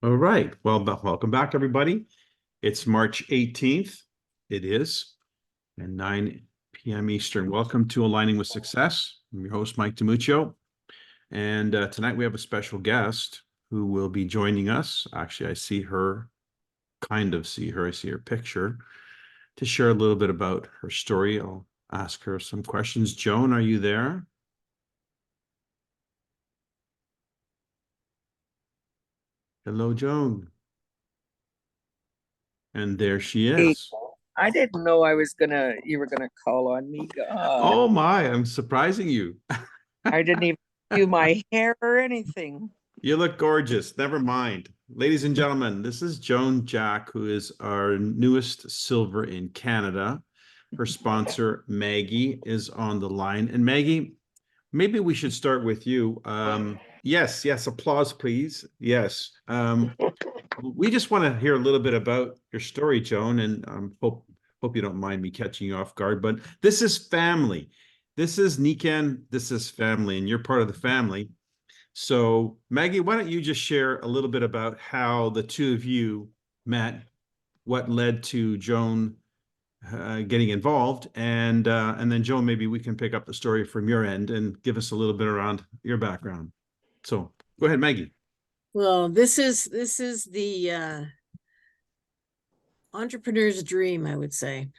All right. Well, welcome back, everybody. It's March 18th. It is, and 9 p.m. Eastern. Welcome to Aligning with Success. I'm your host, Mike DiMuccio. And tonight we have a special guest who will be joining us. Actually, I see her, I see her picture to share a little bit about her story. I'll ask her some questions. Joan, are you there? Hello, Joan. And there she Hey, is. I didn't know you were gonna call on me. God, Oh my, I'm surprising you. I didn't even do my hair or anything. You look gorgeous. Never mind. Ladies and gentlemen, this is Joan Jack, who is our newest silver in Canada. Her sponsor, Maggie, is on the line. And Maggie, maybe we should start with you. Yes, applause, please. Yes. We just want to hear a little bit about your story, Joan, and hope you don't mind me catching you off guard, but this is family. This is Nikan, this is family, and you're part of the family. So, Maggie, why don't you just share a little bit about how the two of you met, what led to Joan getting involved, and then Joan, maybe we can pick up the story from your end and give us a little bit around your background. So, go ahead, Maggie. Well, this is the entrepreneur's dream, I would say.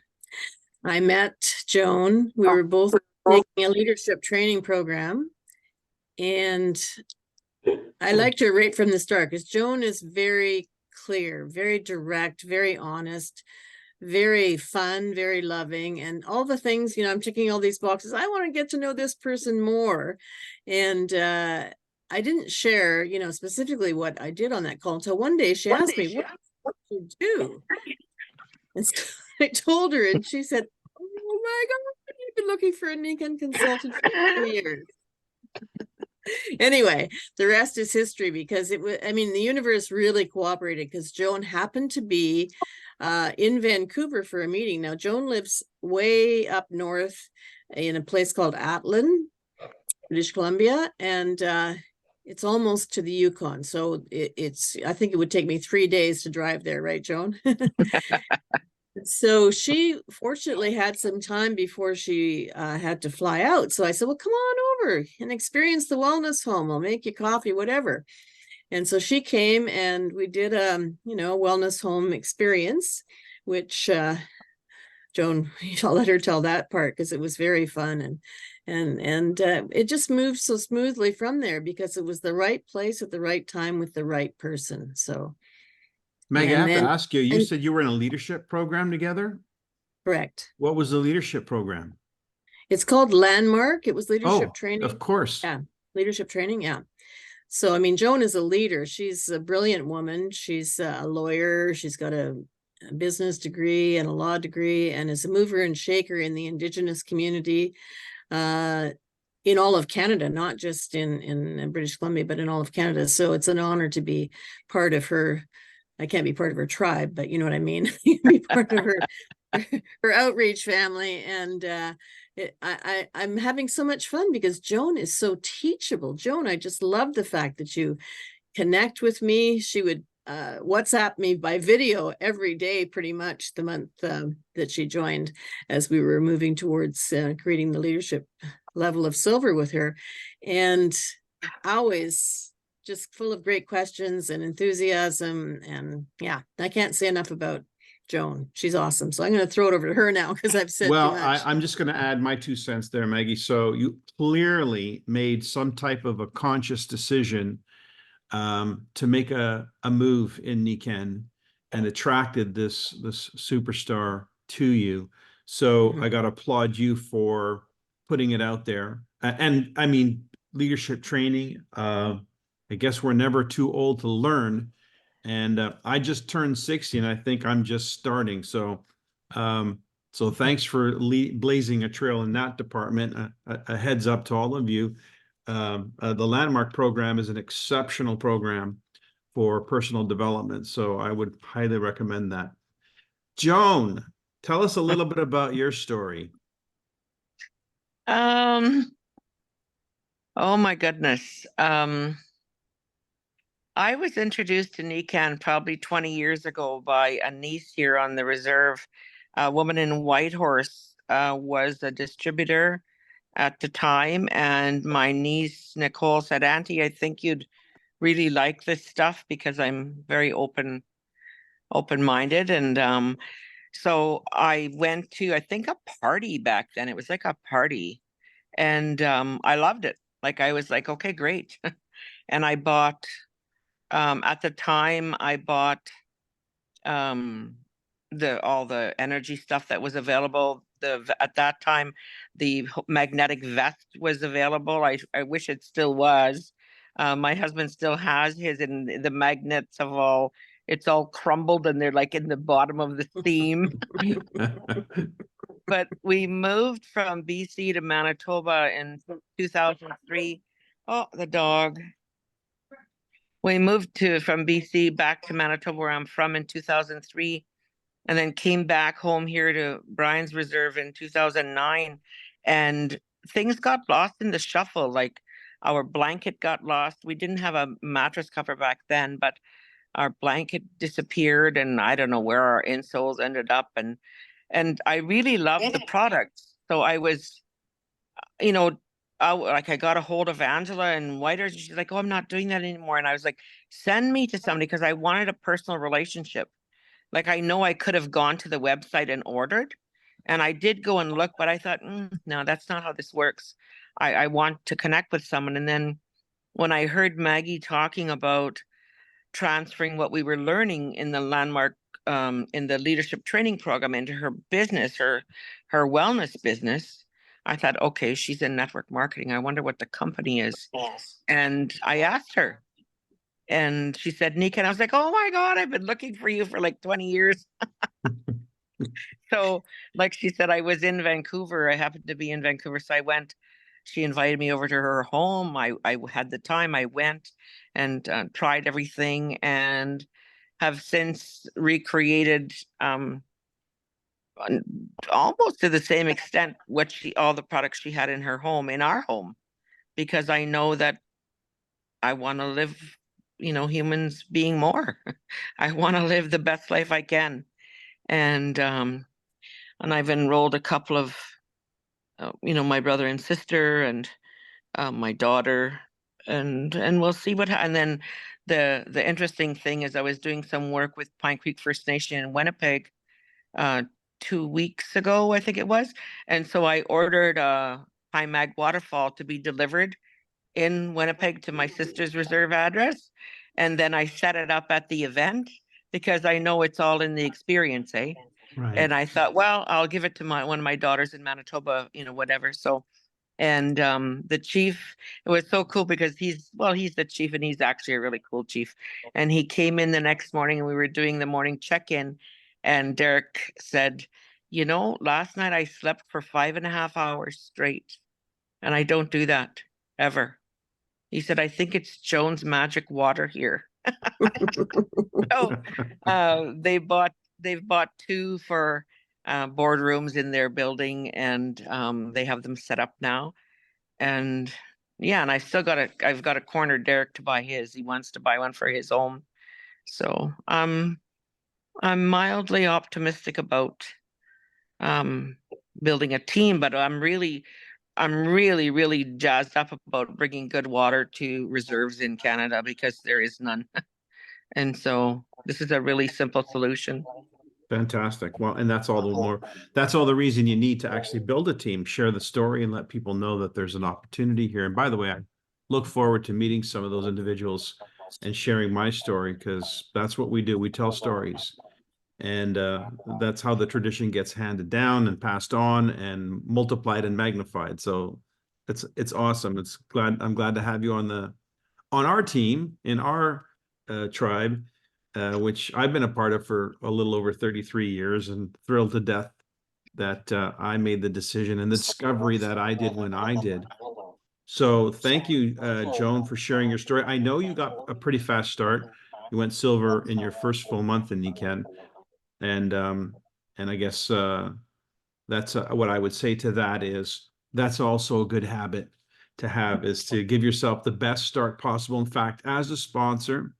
I met Joan. We were both taking a leadership training program, and I liked her right from the start because Joan is very clear, very direct, very honest, very fun, very loving, and all the things, I'm checking all these boxes. I want to get to know this person more. And I didn't share, specifically what I did on that call until one day she asked me, what do you do? And so I told her, and she said, oh my God, you've been looking for a Nikan consultant for 2 years. Anyway, the rest is history because the universe really cooperated because Joan happened to be in Vancouver for a meeting. Now, Joan lives way up north in a place called Atlin, British Columbia, and it's almost to the Yukon. So I think it would take me 3 days to drive there, right, Joan? So she fortunately had some time before she had to fly out. So I said, well, come on over and experience the wellness home. I'll make you coffee, whatever. And so she came and we did a wellness home experience, which Joan, I'll let her tell that part because it was very fun. And it just moved so smoothly from there because it was the right place at the right time with the right person. So Maggie, I have to ask you, you said you were in a leadership program together? Correct. What was the leadership program? It's called Landmark. It was leadership training. Of course. Yeah, leadership training. Yeah. So, Joan is a leader. She's a brilliant woman. She's a lawyer. She's got a business degree and a law degree and is a mover and shaker in the Indigenous community in all of Canada, not just in British Columbia, but in all of Canada. So it's an honor to be part of her. I can't be part of her tribe, but you know what I mean? Be part of her outreach family. And I'm having so much fun because Joan is so teachable. Joan, I just love the fact that you connect with me. She would WhatsApp me by video every day, pretty much the month that she joined as we were moving towards creating the leadership level of silver with her. And always just full of great questions and enthusiasm. And yeah, I can't say enough about Joan. She's awesome. So I'm going to throw it over to her now because I've said too much. I'm just going to add my 2 cents there, Maggie. So you clearly made some type of a conscious decision to make a move in Nikan and attracted this superstar to you. So I got to applaud you for putting it out there. And I mean, leadership training, I guess we're never too old to learn. And I just turned 60 and I think I'm just starting. So thanks for blazing a trail in that department. A heads up to all of you. The Landmark program is an exceptional program for personal development. So I would highly recommend that. Joan, tell us a little bit about your story. Oh my goodness. I was introduced to Nikan probably 20 years ago by a niece here on the reserve. A woman in Whitehorse was a distributor at the time, and my niece Nicole said, "Auntie, I think you'd really like this stuff because I'm very open-minded." And so I went to, I think, a party back then. It was like a party, and I loved it. Like I was like, okay, great. And I bought at the time I bought um all the energy stuff that was available. At that time the magnetic vest was available. I wish it still was. My husband still has his, and the magnets have all, it's all crumbled and they're like in the bottom of the seam. But we moved from BC to Manitoba in 2003. Oh, the dog. We moved from BC back to Manitoba, where I'm from, in 2003, and then came back home here to Brian's Reserve in 2009. And things got lost in the shuffle. Like our blanket got lost. We didn't have a mattress cover back then, but our blanket disappeared, and I don't know where our insoles ended up. And I really loved the product. So I was, you know, like I got a hold of Angela and Whitehorse, and she's like, "Oh, I'm not doing that anymore." And I was like, "Send me to somebody," because I wanted a personal relationship. Like I know I could have gone to the website and ordered, and I did go and look, but I thought, no, that's not how this works. I want to connect with someone. And then when I heard Maggie talking about transferring what we were learning in the landmark in the leadership training program into her business, her wellness business, I thought, okay, she's in network marketing. I wonder what the company is. Yes. And I asked her, and she said, "Nika." And I was like, "Oh my God, I've been looking for you for like 20 years. So, like she said, I was in Vancouver. I happened to be in Vancouver. So I went. She invited me over to her home. I had the time. I went and tried everything, and have since recreated almost to the same extent all the products she had in her home, in our home, because I know that I want to live, humans being more. I want to live the best life I can. And I've enrolled a couple of my brother and sister, and my daughter, and we'll see and then the interesting thing is I was doing some work with Pine Creek First Nation in Winnipeg 2 weeks ago, I think it was. And so I ordered a Pine Mag waterfall to be delivered in Winnipeg to my sister's reserve address. And then I set it up at the event because I know it's all in the experience, eh? Right. And I thought, well, I'll give it to one of my daughters in Manitoba, whatever. So, and the chief, it was so cool because he's the chief, and he's actually a really cool chief. And he came in the next morning, and we were doing the morning check-in, and Derek said, "Last night I slept for 5.5 hours straight, and I don't do that ever." He said, "I think it's Joan's magic water here." So they've bought two for boardrooms in their building, and they have them set up now. And yeah, and I've got to corner Derek to buy his. He wants to buy one for his home. So I'm mildly optimistic about building a team, but I'm really, really jazzed up about bringing good water to reserves in Canada, because there is none. And so this is a really simple solution. Fantastic. Well, and that's all the reason you need to actually build a team, share the story, and let people know that there's an opportunity here. And by the way, I look forward to meeting some of those individuals and sharing my story, because that's what we do. We tell stories. And that's how the tradition gets handed down and passed on and multiplied and magnified. So it's awesome. I'm glad to have you on our team, in our tribe, which I've been a part of for a little over 33 years, and thrilled to death that I made the decision and the discovery that I did when I did. So thank you, Joan, for sharing your story. I know you got a pretty fast start. You went silver in your first full month in Nikan. And I guess that's what I would say to that is that's also a good habit to have, is to give yourself the best start possible. In fact, as a sponsor,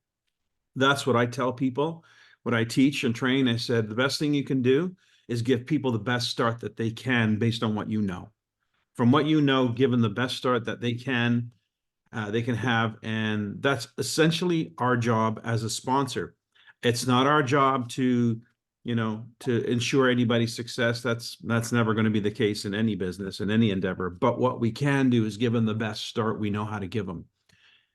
That's what I tell people, what I teach and train. I said, the best thing you can do is give people the best start that they can based on what you know. From what you know, given the best start that they can have. And that's essentially our job as a sponsor. It's not our job to, to ensure anybody's success. That's never going to be the case in any business, in any endeavor. But what we can do is give them the best start we know how to give them.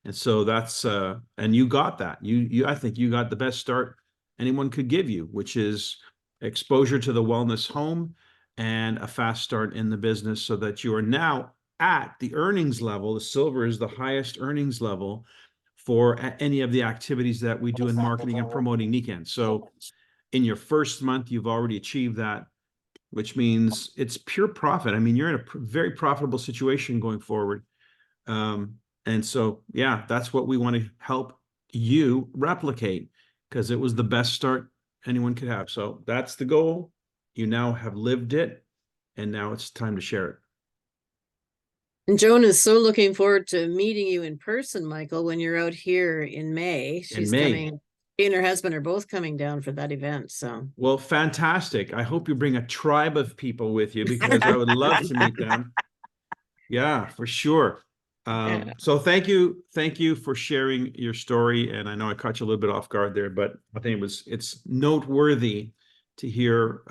And so that's and you got that. I think you got the best start anyone could give you, which is exposure to the wellness home and a fast start in the business, so that you are now at the earnings level. The silver is the highest earnings level for any of the activities that we do in marketing and promoting NICAN. So in your first month, you've already achieved that, which means it's pure profit. I mean, you're in a very profitable situation going forward. And so, yeah, that's what we want to help you replicate, because it was the best start anyone could have. So that's the goal. You now have lived it, and now it's time to share it. And Joan is so looking forward to meeting you in person, Michael, when you're out here in May. She's coming. She and her husband are both coming down for that event. So, well, fantastic. I hope you bring a tribe of people with you, because I would love to meet them. Yeah, for sure. So thank you for sharing your story. And I know I caught you a little bit off guard there, but I think it's noteworthy to hear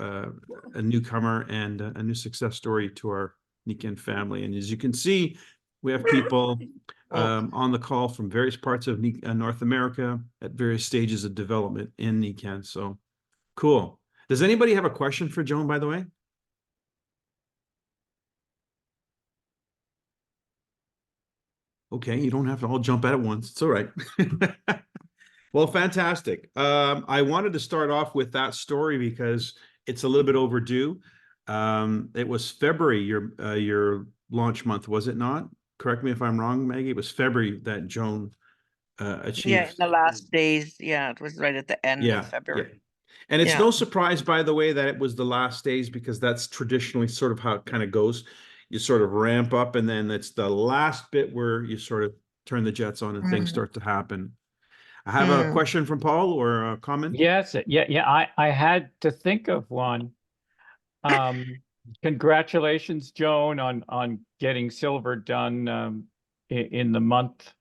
a newcomer and a new success story to our NICAN family. And as you can see, we have people on the call from various parts of North America at various stages of development in NICAN. So cool. Does anybody have a question for Joan, by the way? Okay, you don't have to all jump at it once. It's all right. Well, fantastic. I wanted to start off with that story because it's a little bit overdue. It was February, your launch month, was it not? Correct me if I'm wrong, Maggie. It was February that Joan achieved. Yeah, in the last days. Yeah, it was right at the end of February. Yeah. And it's no surprise, by the way, that it was the last days, because that's traditionally sort of how it kind of goes. You sort of ramp up, and then it's the last bit where you sort of turn the jets on and things start to happen. I have a question from Paul, or a comment. Yes, yeah. I had to think of one. Congratulations, Joan, on getting silver done in the month.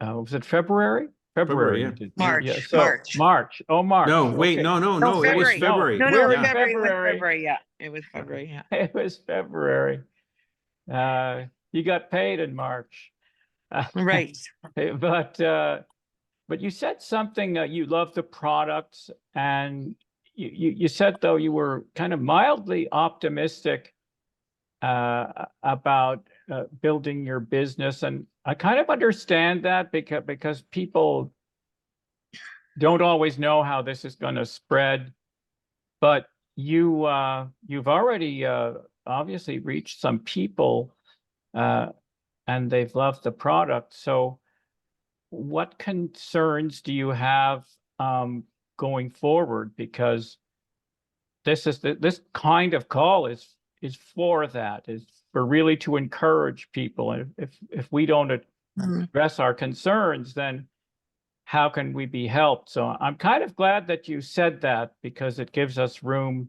Was it February? February, yeah. March. Yeah, so March. March. Oh, March. No, wait, Okay. no, February. it was February. No, We're in Yeah. February. Yeah, it was February. Yeah. It was February. You got paid in March. Right. But you said something, you love the products, and you said, though, you were kind of mildly optimistic about building your business. And I kind of understand that because people don't always know how this is going to spread. But you've already obviously reached some people, and they've loved the product. So what concerns do you have going forward? Because this kind of call is for that, is for really to encourage people. And if we don't address our concerns, then how can we be helped? So I'm kind of glad that you said that, because it gives us room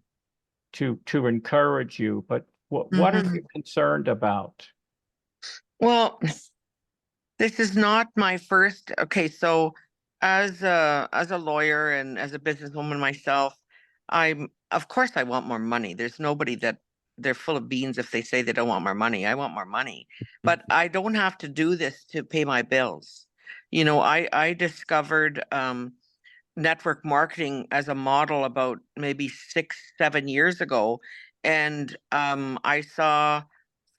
to encourage you. But what are you concerned about? Well, this is not my first. Okay, so as a lawyer and as a businesswoman myself, of course I want more money. There's nobody that they're full of beans if they say they don't want more money. I want more money, but I don't have to do this to pay my bills. You know, I discovered network marketing as a model about maybe 6-7 years ago, and I saw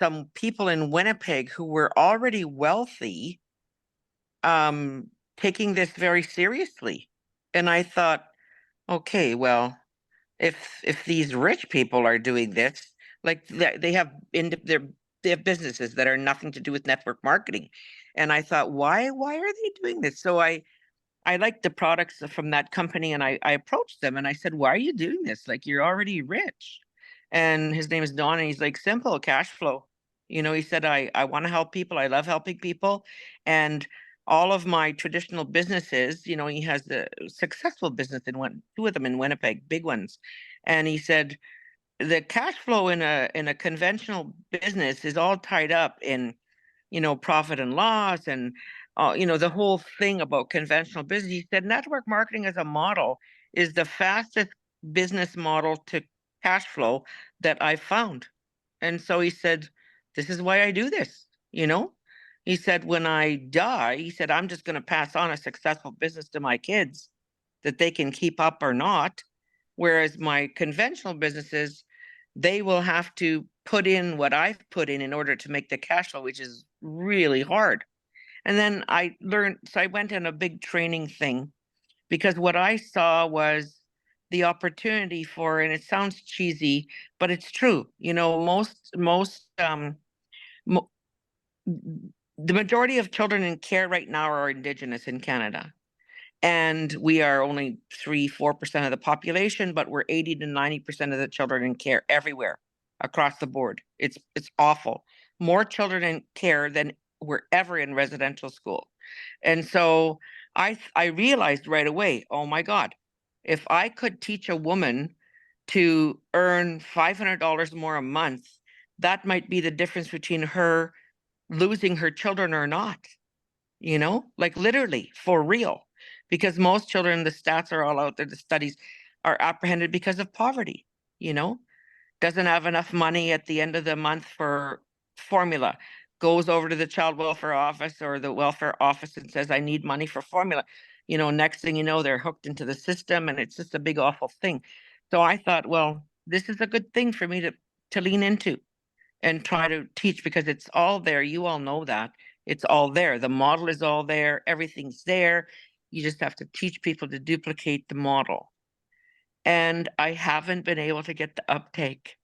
some people in Winnipeg who were already wealthy taking this very seriously. And I thought, okay, well, if these rich people are doing this, like they have businesses that are nothing to do with network marketing. And I thought, why are they doing this? So I liked the products from that company, and I approached them and I said, why are you doing this? Like, you're already rich. And his name is Don, and he's like, simple cash flow. You know, he said, I want to help people. I love helping people. And all of my traditional businesses, you know, he has a successful business in two of them in Winnipeg, big ones. And he said, the cash flow in a conventional business is all tied up in, you know, profit and loss and, you know, the whole thing about conventional business. He said network marketing as a model is the fastest business model to cash flow that I found. And so he said, this is why I do this, you know? He said, when I die, he said, I'm just going to pass on a successful business to my kids that they can keep up or not. Whereas my conventional businesses, they will have to put in what I've put in order to make the cash flow, which is really hard. And then I learned, so I went on a big training thing because what I saw was the opportunity for, and it sounds cheesy, but it's true. You know, the majority of children in care right now are Indigenous in Canada. And we are only 3-4% of the population, but we're 80 to 90% of the children in care everywhere across the board. It's awful. More children in care than were ever in residential school. And so I realized right away, oh my God, if I could teach a woman to earn $500 more a month, that might be the difference between her losing her children or not, you know, like literally for real. Because most children, the stats are all out there, the studies are apprehended because of poverty, you know, doesn't have enough money at the end of the month for formula, goes over to the child welfare office or the welfare office and says, I need money for formula. You know, next thing you know, they're hooked into the system and it's just a big, awful thing. So I thought, well, this is a good thing for me to lean into and try to teach because it's all there. You all know that. It's all there. The model is all there. Everything's there. You just have to teach people to duplicate the model. And I haven't been able to get the uptake.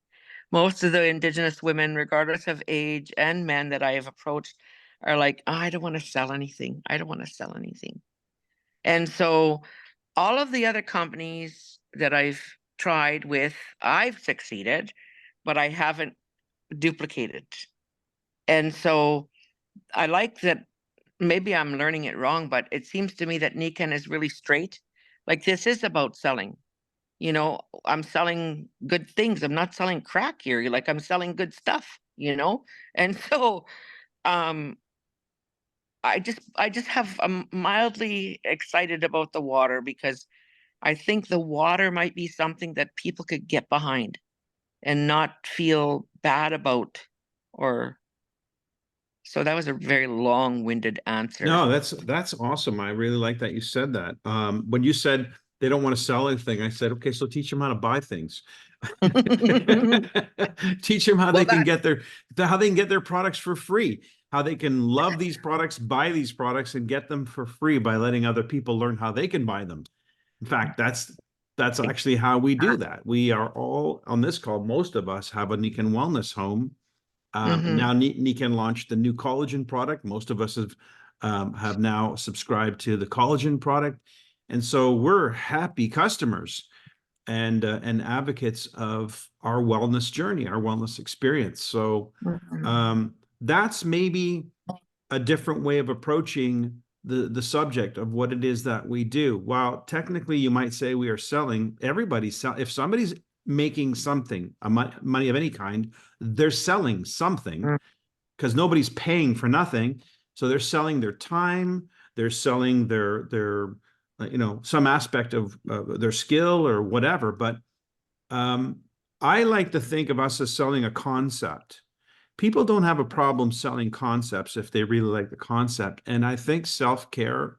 Most of the Indigenous women, regardless of age and men that I have approached, are like, oh, I don't want to sell anything. I don't want to sell anything. And so all of the other companies that I've tried with, I've succeeded, but I haven't duplicated. And so I like that. Maybe I'm learning it wrong, but it seems to me that Nikan is really straight. Like this is about selling. You know, I'm selling good things. I'm not selling crack here. Like I'm selling good stuff, you know? And so I just have I'm mildly excited about the water because I think the water might be something that people could get behind and not feel bad about or so that was a very long-winded answer. No, that's awesome. I really like that you said that. When you said they don't want to sell anything, I said, okay, so teach them how to buy things. Teach them how they can get their products for free, how they can love these products, buy these products, and get them for free by letting other people learn how they can buy them. In fact, that's actually how we do that. We are all on this call. Most of us have a Nikan Wellness home. Now Nikan launched the new collagen product. Most of us have now subscribed to the collagen product. And so we're happy customers and advocates of our wellness journey, our wellness experience. So that's maybe a different way of approaching the subject of what it is that we do. While technically you might say we are selling, if somebody's making something, money of any kind, they're selling something because nobody's paying for nothing. So they're selling their time, they're selling their some aspect of their skill or whatever. But I like to think of us as selling a concept. People don't have a problem selling concepts if they really like the concept. And I think self-care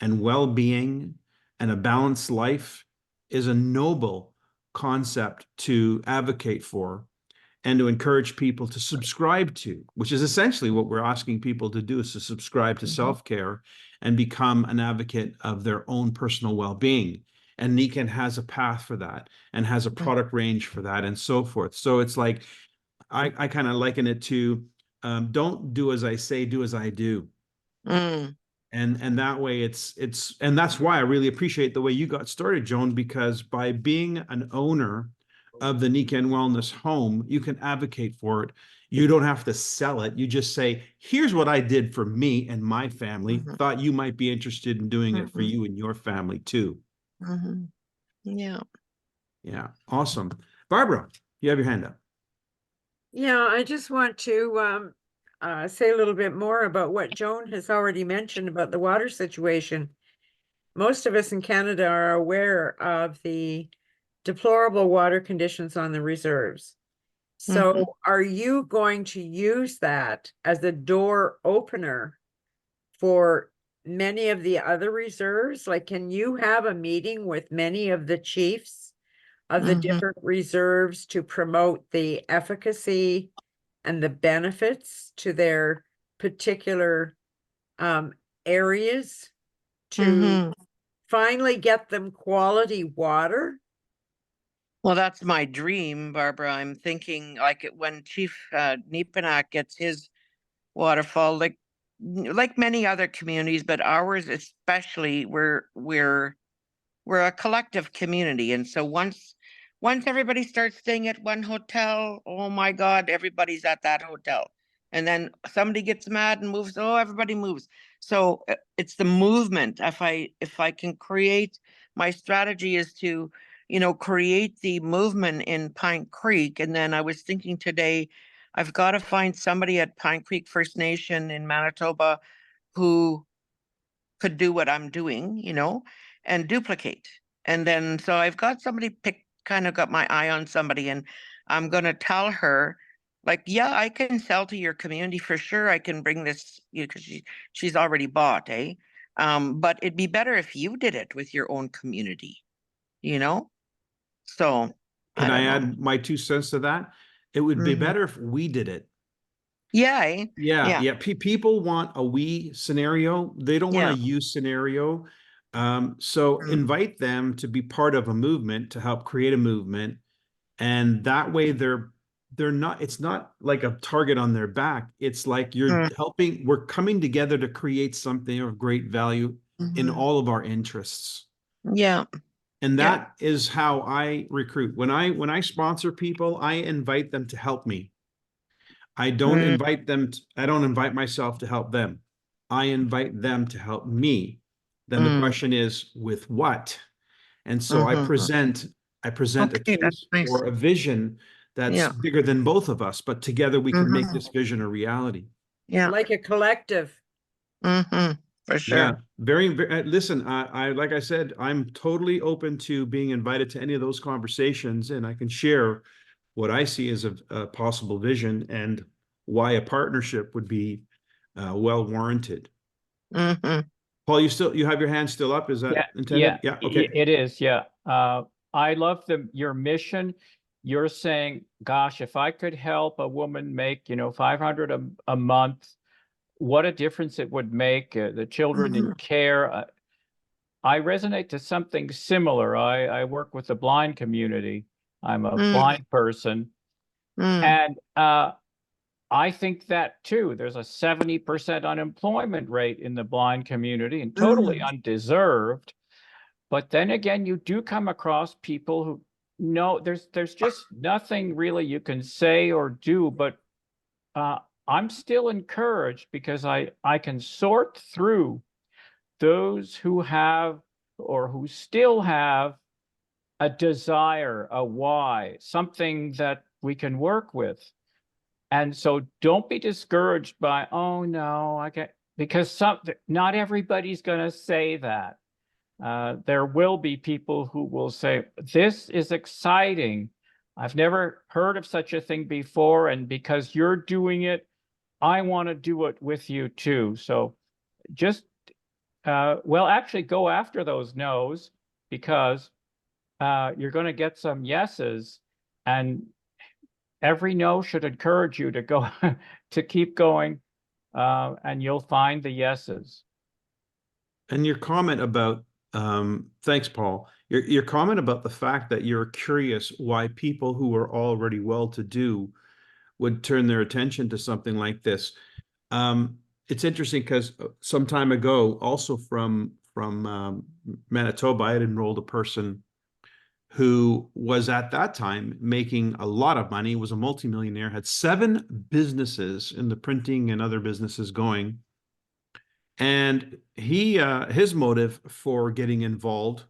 and well-being and a balanced life is a noble concept to advocate for and to encourage people to subscribe to, which is essentially what we're asking people to do, is to subscribe to self-care and become an advocate of their own personal well-being. And Nikan has a path for that and has a product range for that and so forth. So it's like, I kind of liken it to don't do as I say, do as I do. And that way and that's why I really appreciate the way you got started, Joan, because by being an owner of the Nika and Wellness home, you can advocate for it. You don't have to sell it. You just say, here's what I did for me and my family. Mhm. Thought you might be interested in doing it for Mhm. you and your family too. Yeah. Yeah, awesome. Barbara, you have your hand up. Yeah, I just want to say a little bit more about what Joan has already mentioned about the water situation. Most of us in Canada are aware of the deplorable water conditions on the reserves. So are you going to use that as a door opener for many of the other reserves? Like, can you have a meeting with many of the chiefs of the different reserves to promote the efficacy and the benefits to their particular areas to finally get them quality water? Well, that's my dream, Barbara. I'm thinking like when Chief Nepanak gets his waterfall, like many other communities, but ours especially, we're a collective community, and so once everybody starts staying at one hotel, oh my God, everybody's at that hotel. And then somebody gets mad and moves, oh, everybody moves. So it's the movement. If I can create, my strategy is to, create the movement in Pine Creek. And then I was thinking today, I've got to find somebody at Pine Creek First Nation in Manitoba who could do what I'm doing, and duplicate. And then so I've got somebody picked, kind of got my eye on somebody, and I'm gonna tell her, like, yeah, I can sell to your community for sure. I can bring this, because she's already bought, eh? But it'd be better if you did it with your own community, you know? So Can I I don't know. add my 2 cents to that? It would be Mhm. better if we did it. Yeah, eh? Yeah, Yeah. yeah. People want a we scenario. They don't want Yeah. a you scenario. So Mm. invite them to be part of a movement to help create a movement, and that way they're not. It's not like a target on their back. It's like you're Mm. helping. We're coming together to create something of great value in Mhm. all of our interests. Yeah. And Yeah. that is how I recruit. When I sponsor people, I invite them to help me. I don't Mm. invite them, I don't invite myself to help them. I invite them to help me. Then the Mm. question is, with what? And so Mhm. I present a Okay, that's case nice. or a vision that's Yeah. bigger than both of us, but together we can make Mhm. this vision a reality. Yeah. Like a collective. For Yeah, sure. listen, like I said, I'm totally open to being invited to any of those conversations, and I can share what I see as a possible vision and why a partnership would be well warranted. Hmm. Paul, you have your hand still up? Is Yeah, that intended? Yeah, okay. it is. Yeah. I love your mission. You're saying, gosh, if I could help a woman make, 500 a month, what a difference it would make. The children in care. I resonate to something similar. I work with the blind community. I'm a Mm. blind person. Mm. And I think that too. There's a 70% unemployment rate in the blind community, and totally undeserved. But then again, you do come across people who no, there's just nothing really you can say or do. But I'm still encouraged because I can sort through those who have or who still have a desire, a why, something that we can work with. And so don't be discouraged by, oh no, I can't, because not everybody's going to say that. There will be people who will say, this is exciting. I've never heard of such a thing before. And because you're doing it, I want to do it with you too. So just, actually go after those no's, because you're going to get some yeses. And every no should encourage you to go, to keep going, and you'll find the yeses. And your comment about, thanks, Paul. Your comment about the fact that you're curious why people who are already well-to-do would turn their attention to something like this. It's interesting because some time ago, also from Manitoba, I had enrolled a person who was at that time making a lot of money, was a multimillionaire, had 7 businesses in the printing and other businesses going. And his motive for getting involved,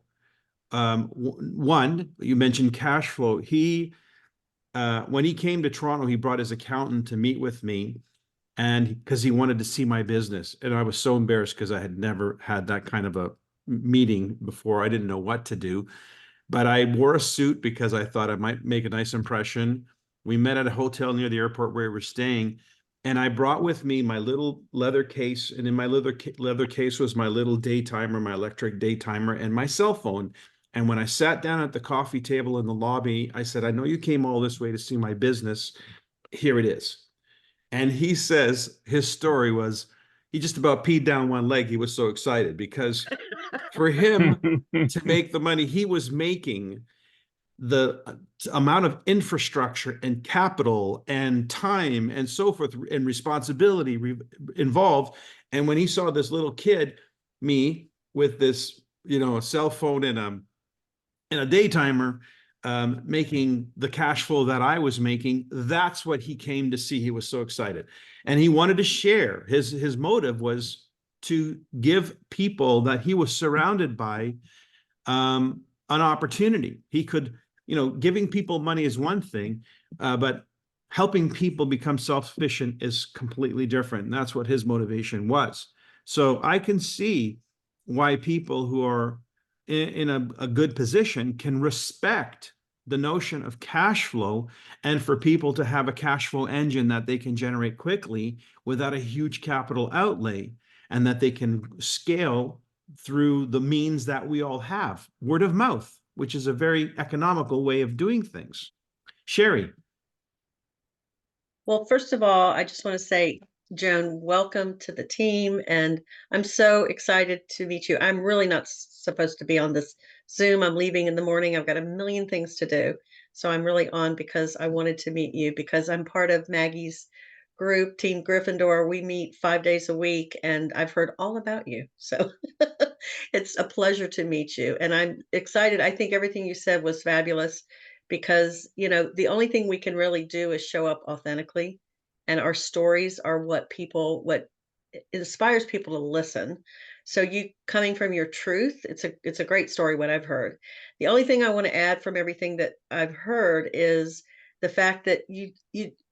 one, you mentioned cash flow. When he came to Toronto, he brought his accountant to meet with me, and because he wanted to see my business. And I was so embarrassed because I had never had that kind of a meeting before. I didn't know what to do, but I wore a suit because I thought I might make a nice impression. We met at a hotel near the airport where we were staying, and I brought with me my little leather case, and in my leather case was my little day timer, my electric day timer, and my cell phone. And when I sat down at the coffee table in the lobby, I said, "I know you came all this way to see my business. Here it is." And he says his story was he just about peed down one leg. He was so excited because for him to make the money he was making, the amount of infrastructure and capital and time and so forth and responsibility involved. And when he saw this little kid, me, with this, cell phone and a day timer, making the cash flow that I was making, that's what he came to see. He was so excited, and he wanted to share. His motive was to give people that he was surrounded by an opportunity. He could, giving people money is one thing, but helping people become self-sufficient is completely different. And that's what his motivation was. So I can see why people who are in a good position can respect the notion of cash flow, and for people to have a cash flow engine that they can generate quickly without a huge capital outlay, and that they can scale through the means that we all have. Word of mouth, which is a very economical way of doing things. Sherry. Well, first of all, I just want to say, Joan, welcome to the team. And I'm so excited to meet you. I'm really not supposed to be on this Zoom. I'm leaving in the morning. I've got a million things to do. So I'm really on because I wanted to meet you, because I'm part of Maggie's group, Team Gryffindor. We meet 5 days a week, and I've heard all about you. So it's a pleasure to meet you. And I'm excited. I think everything you said was fabulous, because, the only thing we can really do is show up authentically. And our stories are what inspires people to listen. So you coming from your truth, it's a great story, what I've heard. The only thing I want to add from everything that I've heard is the fact that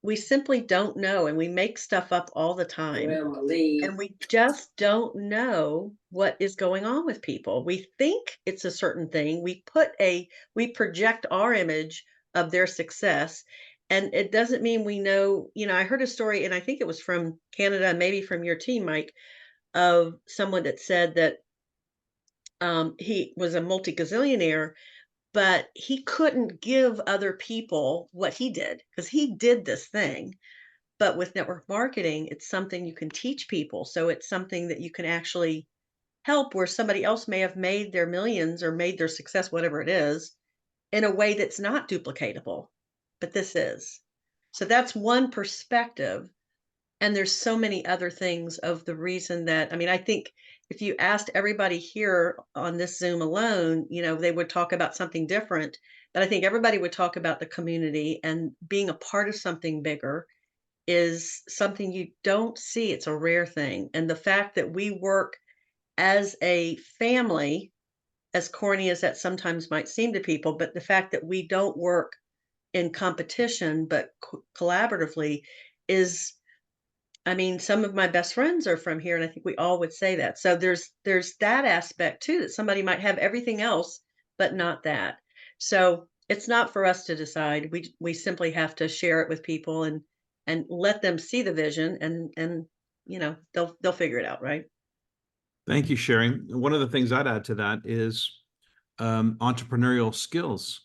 we simply don't know, and we make stuff up all the time. And we just don't know what is going on with people. We think it's a certain thing. We project our image of their success. And it doesn't mean we know, I heard a story, and I think it was from Canada, maybe from your team, Mike, of someone that said that he was a multi-gazillionaire, but he couldn't give other people what he did because he did this thing. But with network marketing, it's something you can teach people. So it's something that you can actually help, where somebody else may have made their millions or made their success, whatever it is, in a way that's not duplicatable, but this is. So that's one perspective. And there's so many other things of the reason that, I think if you asked everybody here on this Zoom alone, they would talk about something different. But I think everybody would talk about the community, and being a part of something bigger is something you don't see. It's a rare thing. And the fact that we work as a family, as corny as that sometimes might seem to people, but the fact that we don't work in competition, but collaboratively is, some of my best friends are from here, and I think we all would say that. So there's that aspect too, that somebody might have everything else, but not that. So it's not for us to decide. We simply have to share it with people and let them see the vision, and they'll figure it out, right? Thank you, Sherry. One of the things I'd add to that is entrepreneurial skills.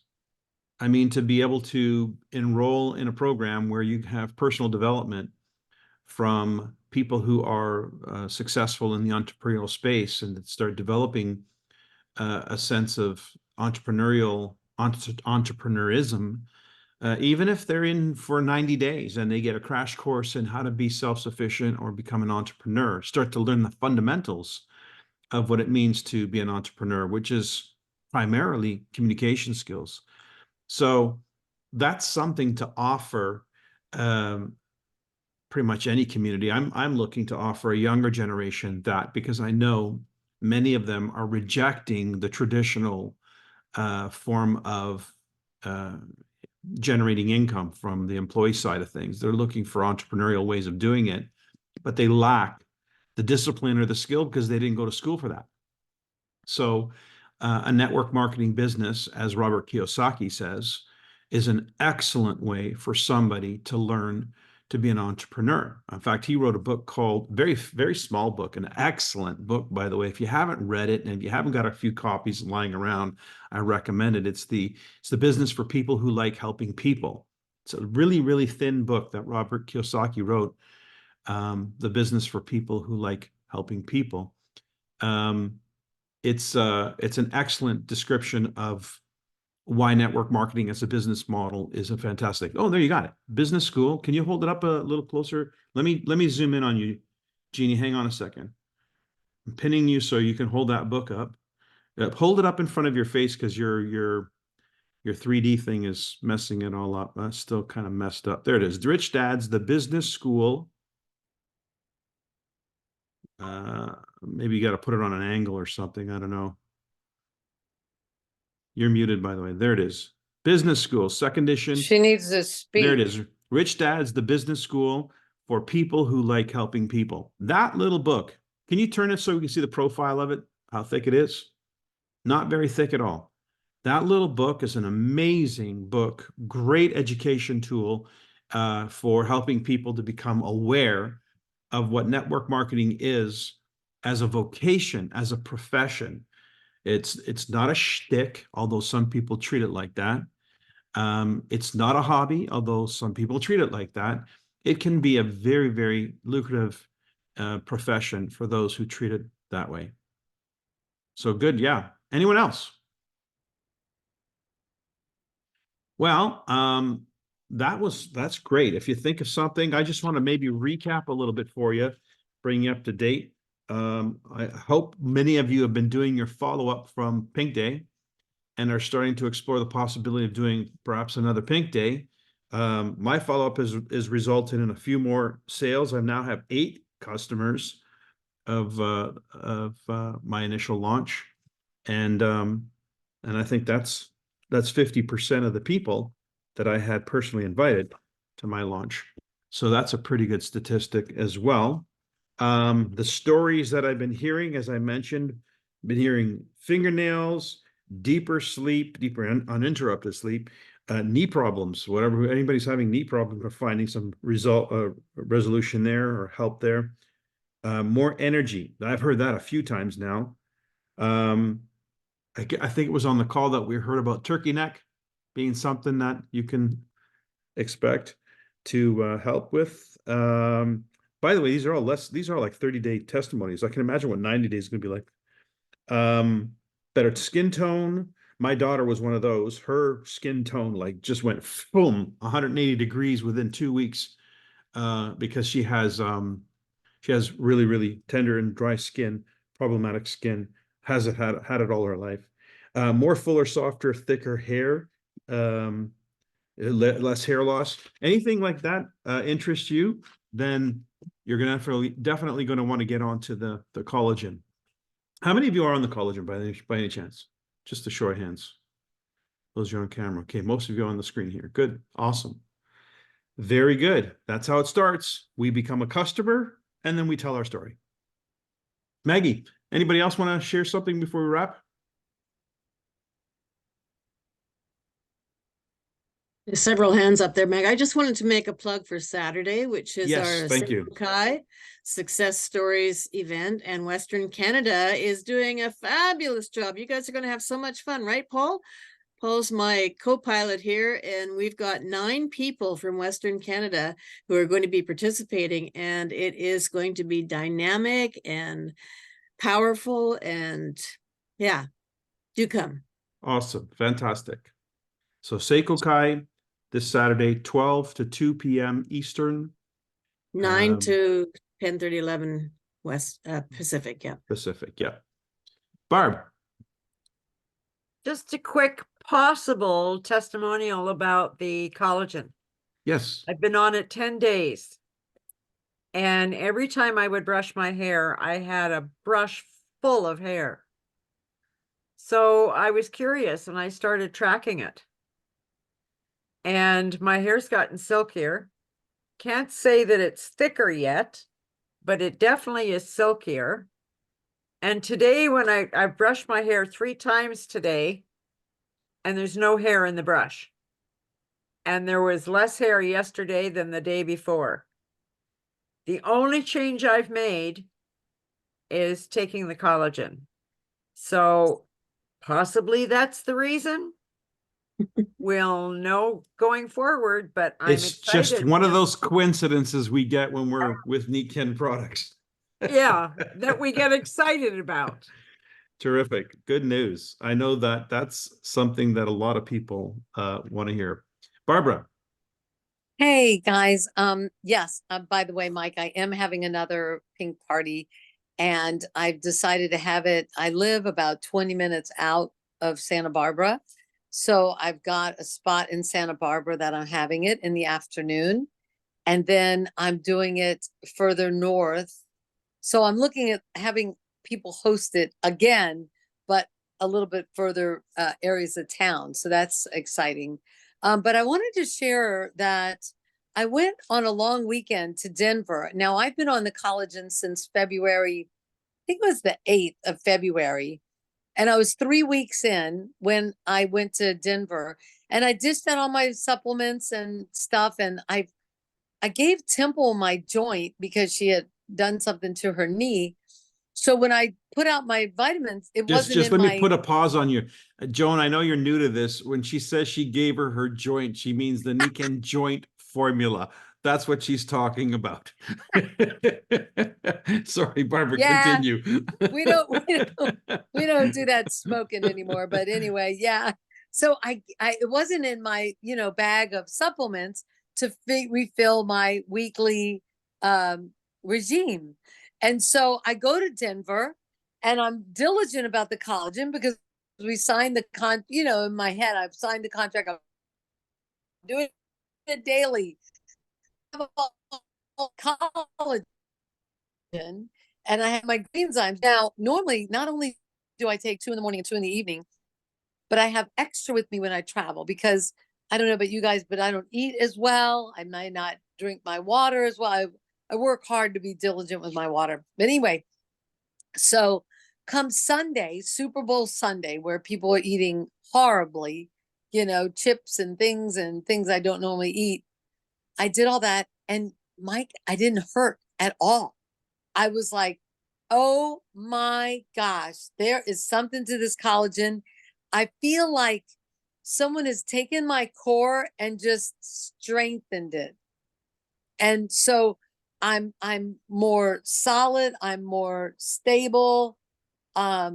To be able to enroll in a program where you have personal development from people who are successful in the entrepreneurial space, and that start developing a sense of entrepreneurism, even if they're in for 90 days and they get a crash course in how to be self-sufficient or become an entrepreneur, start to learn the fundamentals of what it means to be an entrepreneur, which is primarily communication skills. So that's something to offer pretty much any community. I'm looking to offer a younger generation that, because I know many of them are rejecting the traditional form of generating income from the employee side of things. They're looking for entrepreneurial ways of doing it, but they lack the discipline or the skill because they didn't go to school for that. So a network marketing business, as Robert Kiyosaki says, is an excellent way for somebody to learn to be an entrepreneur. In fact, he wrote a book called, very, very small book, an excellent book, by the way. If you haven't read it and if you haven't got a few copies lying around, I recommend it. It's the business for people who like helping people. It's a really, really thin book that Robert Kiyosaki wrote, The Business for People Who Like Helping People. It's an excellent description of why network marketing as a business model is a fantastic. Oh, there you got it. Business school. Can you hold it up a little closer? Let me zoom in on you, Jeannie. Hang on a second. I'm pinning you so you can hold that book up. Hold it up in front of your face because your 3D thing is messing it all up. That's still kind of messed up. There it is. Rich Dad's The Business School. Maybe you got to put it on an angle or something. I don't know. You're muted, by the way. There it is. Business School, second edition. She needs to speak. There it is. Rich Dad's The Business School for People Who Like Helping People. That little book. Can you turn it so we can see the profile of it? How thick it is? Not very thick at all. That little book is an amazing book. Great education tool for helping people to become aware of what network marketing is as a vocation, as a profession. It's not a shtick, although some people treat it like that. It's not a hobby, although some people treat it like that. It can be a very, very lucrative profession for those who treat it that way. So good, yeah. Anyone else? Well, that's great. If you think of something, I just want to maybe recap a little bit for you, bring you up to date. I hope many of you have been doing your follow-up from Pink Day and are starting to explore the possibility of doing perhaps another Pink Day. My follow-up is resulted in a few more sales. I now have 8 customers of my initial launch, and I think that's 50% of the people that I had personally invited to my launch. So that's a pretty good statistic as well. The stories that I've been hearing, as I mentioned, been hearing fingernails, deeper sleep, deeper uninterrupted sleep, knee problems, whatever, anybody's having knee problems, are finding some resolution there or help there. More energy. I've heard that a few times now. I think it was on the call that we heard about turkey neck being something that you can expect to help with. By the way, these are like 30-day testimonies. I can imagine what 90 days is going to be like. Better skin tone. My daughter was one of those. Her skin tone like just went boom, 180 degrees within 2 weeks, because she has really, really tender and dry skin, problematic skin, had it all her life. More fuller, softer, thicker hair, less hair loss. Anything like that interests you, then you're definitely going to want to get onto the collagen. How many of you are on the collagen by any chance? Just a show of hands. Those are on camera. Okay, most of you are on the screen here. Good, awesome. Very good. That's how it starts. We become a customer, and then we tell our story. Maggie, anybody else want to share something before we wrap? There's several hands up there, Meg. I just wanted to make a plug for Saturday, which is Yes, our thank you. Kai Success Stories event, and Western Canada is doing a fabulous job. You guys are going to have so much fun, right, Paul? Paul's my co-pilot here, and we've got 9 people from Western Canada who are going to be participating, and it is going to be dynamic and powerful, and yeah, do come. Awesome, fantastic. So Seiko Kai this Saturday, 12 to 2 p.m. Eastern. 9 to 10:30, 11 West Pacific, yeah. Pacific, yeah. Barb. just a quick possible testimonial about the collagen. Yes. I've been on it 10 days. And every time I would brush my hair, I had a brush full of hair. So I was curious and I started tracking it. And my hair's gotten silkier. Can't say that it's thicker yet, but it definitely is silkier. And today, when I brushed my hair 3 times today, and there's no hair in the brush. And there was less hair yesterday than the day before. The only change I've made is taking the collagen. So possibly that's the reason. We'll know going forward, but I'm It's just excited. one of those coincidences we get when we're with Nikken products. Yeah, that we get excited about. Terrific. Good news. I know that that's something that a lot of people want to hear. Barbara. Hey guys, yes, by the way, Mike, I am having another pink party and I've decided to have it. I live about 20 minutes out of Santa Barbara. So I've got a spot in Santa Barbara that I'm having it in the afternoon. And then I'm doing it further north. So I'm looking at having people host it again, but a little bit further areas of town. So that's exciting. But I wanted to share that I went on a long weekend to Denver. Now I've been on the collagen since February, I think it was the 8th of February. And I was 3 weeks in when I went to Denver and I dished out all my supplements and stuff. And I gave Temple my joint because she had done something to her knee. So when I put out my vitamins, it wasn't Just in let my me put a pause on you. Joan, I know you're new to this. When she says she gave her joint, she means the Nikken joint formula. That's what she's talking about. Sorry, Barbara, Yeah, continue. we don't do that smoking anymore. But anyway, yeah. So I it wasn't in my, bag of supplements to refill my weekly regime. And so I go to Denver and I'm diligent about the collagen because we signed the in my head, I've signed the contract. I'm doing it daily. Collagen. And I have my enzymes. Now, normally, not only do I take 2 in the morning and 2 in the evening, but I have extra with me when I travel because I don't know about you guys, but I don't eat as well. I might not drink my water as well. I work hard to be diligent with my water. But anyway, so come Sunday, Super Bowl Sunday, where people are eating horribly, chips and things I don't normally eat. I did all that. And Mike, I didn't hurt at all. I was like, oh my gosh, there is something to this collagen. I feel like someone has taken my core and just strengthened it. And so I'm more solid, I'm more stable. I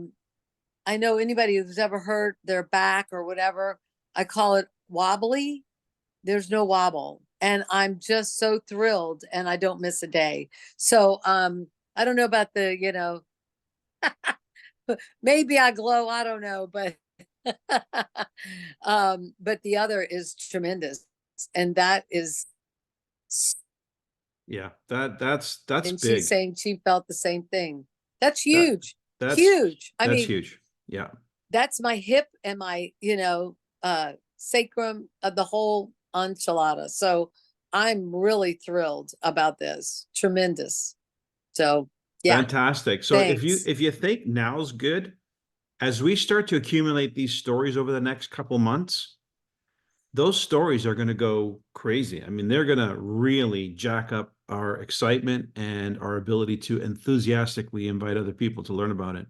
know anybody who's ever hurt their back or whatever, I call it wobbly. There's no wobble. And I'm just so thrilled and I don't miss a day. So I don't know about the, maybe I glow, I don't know, but but the other is tremendous. And that is Yeah, that's and big. she's saying she felt the same thing. That's huge. That's huge. I that's mean, huge. Yeah. that's my hip and my, sacrum of the whole enchilada. So I'm really thrilled about this. Tremendous. So yeah. Fantastic. So Thanks. if you think now's good, as we start to accumulate these stories over the next couple months, those stories are going to go crazy. I mean, they're going to really jack up our excitement and our ability to enthusiastically invite other people to learn about it.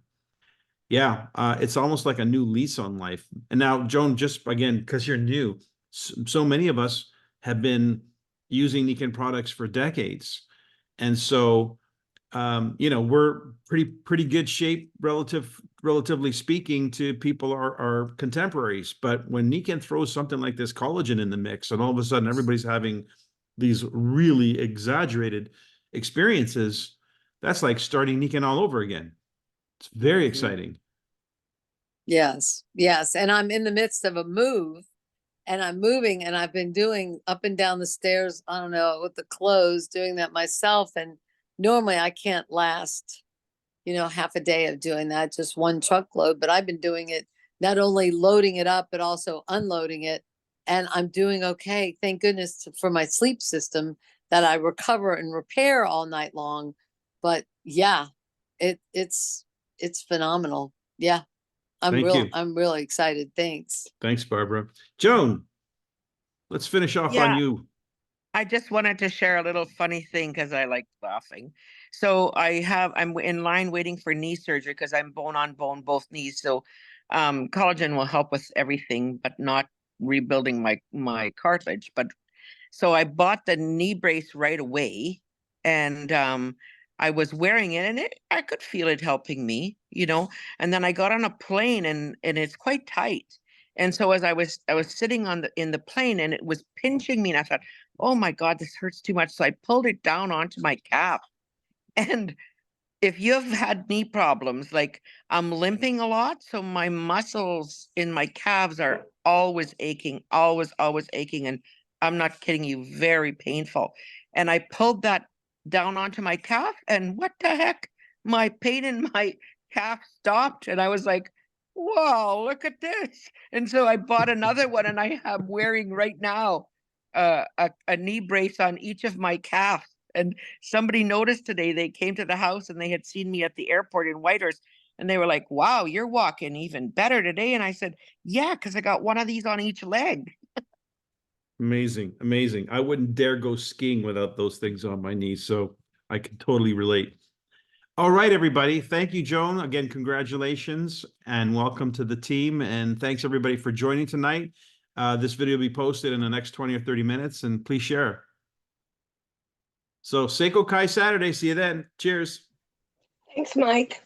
Yeah, it's almost like a new lease on life. And now, Joan, just again, because you're new, so many of us have been using Nikken products for decades. And so, we're pretty good shape relatively speaking to people our contemporaries. But when Nikken throws something like this collagen in the mix, and all of a sudden everybody's having these really exaggerated experiences, that's like starting Nikken all over again. It's very exciting. Yes, yes. And I'm in the midst of a move and I'm moving and I've been doing up and down the stairs, I don't know, with the clothes, doing that myself. And normally I can't last, half a day of doing that, just one truckload, but I've been doing it, not only loading it up, but also unloading it. And I'm doing okay. Thank goodness for my sleep system that I recover and repair all night long. But yeah, it's phenomenal. Yeah. Thank you. I'm really excited. Thanks. Thanks, Barbara. Joan, let's finish off on Yeah. you. I just wanted to share a little funny thing because I like laughing. So I'm in line waiting for knee surgery because I'm bone on bone, both knees. So collagen will help with everything, but not rebuilding my cartilage. But so I bought the knee brace right away, and I was wearing it, and I could feel it helping me, And then I got on a plane, and it's quite tight. And so as I was sitting in the plane, and it was pinching me, and I thought, oh my God, this hurts too much. So I pulled it down onto my calf. And if you've had knee problems, like I'm limping a lot, so my muscles in my calves are always aching, always aching. And I'm not kidding you, very painful. And I pulled that down onto my calf, and what the heck? My pain in my calf stopped. And I was like, wow, look at this. And so I bought another one, and I am wearing right now a knee brace on each of my calves. And somebody noticed today, they came to the house and they had seen me at the airport in Whitehorse, and they were like, wow, you're walking even better today. And I said, yeah, because I got one of these on each leg. Amazing, amazing. I wouldn't dare go skiing without those things on my knees, so I can totally relate. All right, everybody. Thank you, Joan. Again, congratulations and welcome to the team. And thanks everybody for joining tonight. This video will be posted in the next 20 or 30 minutes, and please share. So Seiko Kai Saturday. See you then. Cheers. Thanks, Mike.